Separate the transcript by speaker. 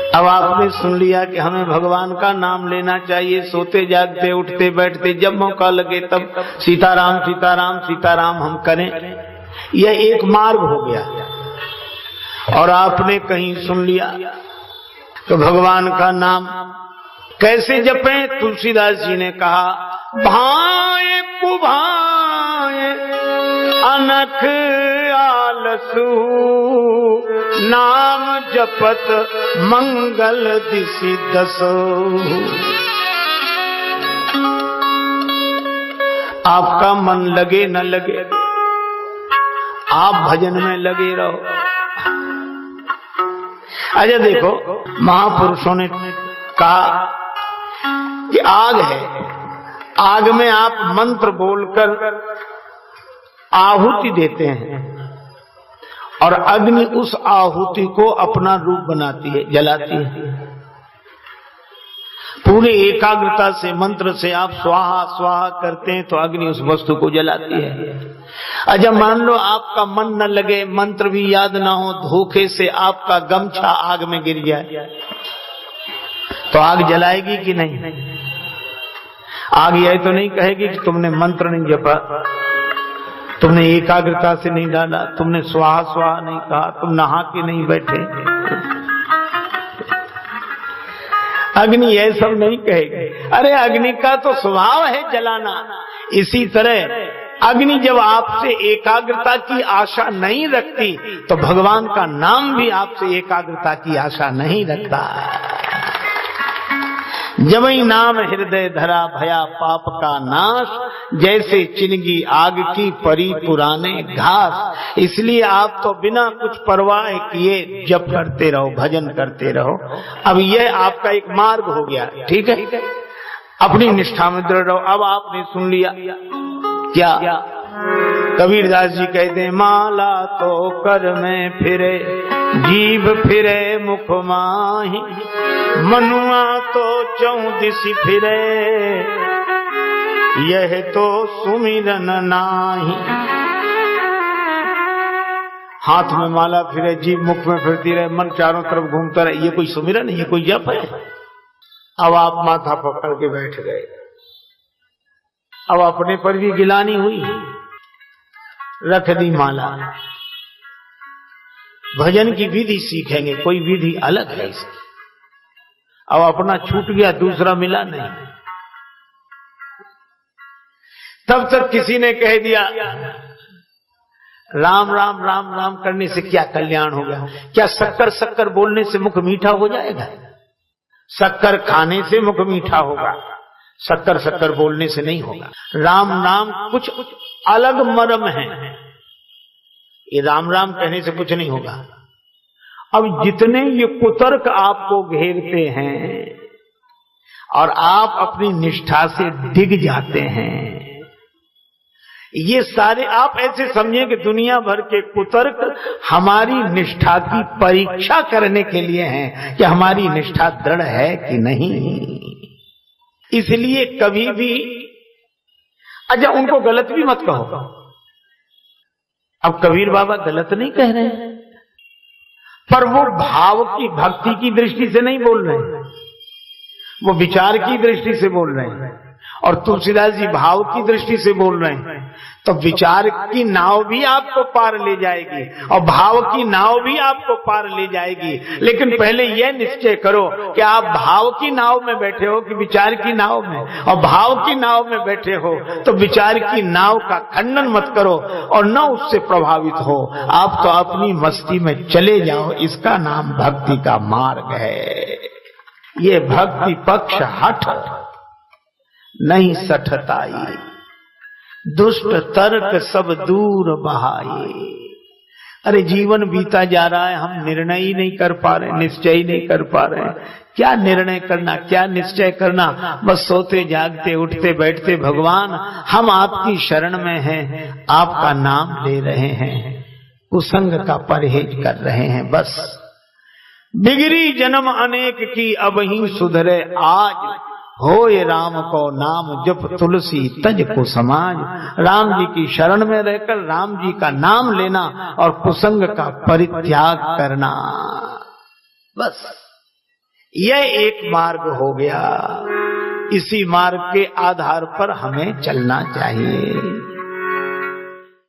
Speaker 1: अब आपने सुन लिया कि हमें भगवान का नाम लेना चाहिए, सोते जागते उठते बैठते जब मौका लगे तब सीताराम सीताराम सीताराम हम करें। यह एक मार्ग हो गया। और आपने कहीं सुन लिया तो भगवान का नाम कैसे जपें? तुलसीदास जी ने कहा, भाए कुभाए अनख आलसु, नाम जपत मंगल दिशि दसो। आपका मन लगे न लगे, आप भजन में लगे रहो। अच्छा देखो, महापुरुषों ने कहा कि आग है, आग में आप मंत्र बोलकर आहुति देते हैं और अग्नि उस आहुति को अपना रूप बनाती है, जलाती है। पूरी एकाग्रता से मंत्र से आप स्वाहा स्वाहा करते हैं तो अग्नि उस वस्तु को जलाती है। अच्छा मान लो आपका मन न लगे, मंत्र भी याद ना हो, धोखे से आपका गमछा आग में गिर जाए तो आग जलाएगी कि नहीं? आग यह तो नहीं कहेगी कि तुमने मंत्र नहीं जपा, तुमने एकाग्रता से नहीं डाला, तुमने स्वाहा स्वाहा नहीं कहा, तुम नहा के नहीं बैठे। अग्नि यह सब नहीं कहेगी। अरे अग्नि का तो स्वभाव है जलाना। इसी तरह अग्नि जब आपसे एकाग्रता की आशा नहीं रखती तो भगवान का नाम भी आपसे एकाग्रता की आशा नहीं रखता। जबई नाम हृदय धरा भया पाप का नाश, जैसे चिनगी आग की परी पुराने घास। इसलिए आप तो बिना कुछ परवाह किए जप करते रहो, भजन करते रहो। अब यह आपका एक मार्ग हो गया, ठीक है? अपनी निष्ठा में दृढ़ रहो। अब आपने सुन लिया क्या? कबीरदास जी कहते हैं, माला तो कर में फिरे जीभ फिरे मुख माही, मनुआ तो चौदिसी फिरे यह तो सुमिरन नाही। हाथ में माला फिरे, जीभ मुख में फिरती रहे, मन चारों तरफ घूमता रहे, ये कोई सुमिरन है? ये कोई जप है? अब आप माथा पकड़ के बैठ गए। अब अपने पर भी गिलानी हुई, रख दी माला। भजन की विधि सीखेंगे, कोई विधि अलग है इसकी। अब अपना छूट गया, दूसरा मिला नहीं। तब तक किसी ने कह दिया राम राम राम राम करने से क्या कल्याण हो गया? क्या शक्कर शक्कर बोलने से मुख मीठा हो जाएगा? शक्कर खाने से मुख मीठा होगा, शक्कर शक्कर बोलने से नहीं होगा। राम नाम कुछ अलग मर्म है, ये राम राम कहने से कुछ नहीं होगा। अब जितने ये कुतर्क आपको घेरते हैं और आप अपनी निष्ठा से डिग जाते हैं, ये सारे आप ऐसे समझिए कि दुनिया भर के कुतर्क हमारी निष्ठा की परीक्षा करने के लिए हैं कि हमारी निष्ठा दृढ़ है कि नहीं। इसलिए कभी भी अच्छा उनको गलत भी मत कहो। अब कबीर बाबा गलत नहीं कह रहे हैं, पर वो भाव की भक्ति की दृष्टि से नहीं बोल रहे हैं, वो विचार की दृष्टि से बोल रहे हैं। और तुलसीदास जी भाव की दृष्टि से बोल रहे हैं, तो विचार की नाव भी आपको पार ले जाएगी और भाव की नाव भी आपको पार ले जाएगी। लेकिन पहले यह निश्चय करो कि आप भाव की नाव में बैठे हो कि विचार की नाव में। और भाव की नाव में बैठे हो तो विचार की नाव का खंडन मत करो और न उससे प्रभावित हो। आप तो अपनी मस्ती में चले जाओ, इसका नाम भक्ति का मार्ग है। ये भक्ति पक्ष हठ नहीं सठताई, दुष्ट तर्क सब दूर बहाये। अरे जीवन बीता जा रहा है, हम निर्णय ही नहीं कर पा रहे, निश्चय ही नहीं कर पा रहे। क्या निर्णय करना, क्या निश्चय करना? बस सोते जागते उठते बैठते भगवान हम आपकी शरण में हैं, आपका नाम ले रहे हैं, कुसंग का परहेज कर रहे हैं। बस बिगड़ी जन्म अनेक की अब ही सुधरे आज, होए राम को नाम जप तुलसी तज को समाज। राम जी की शरण में रहकर राम जी का नाम लेना और कुसंग का परित्याग करना। बस यह एक मार्ग हो गया। इसी मार्ग के आधार पर हमें चलना चाहिए।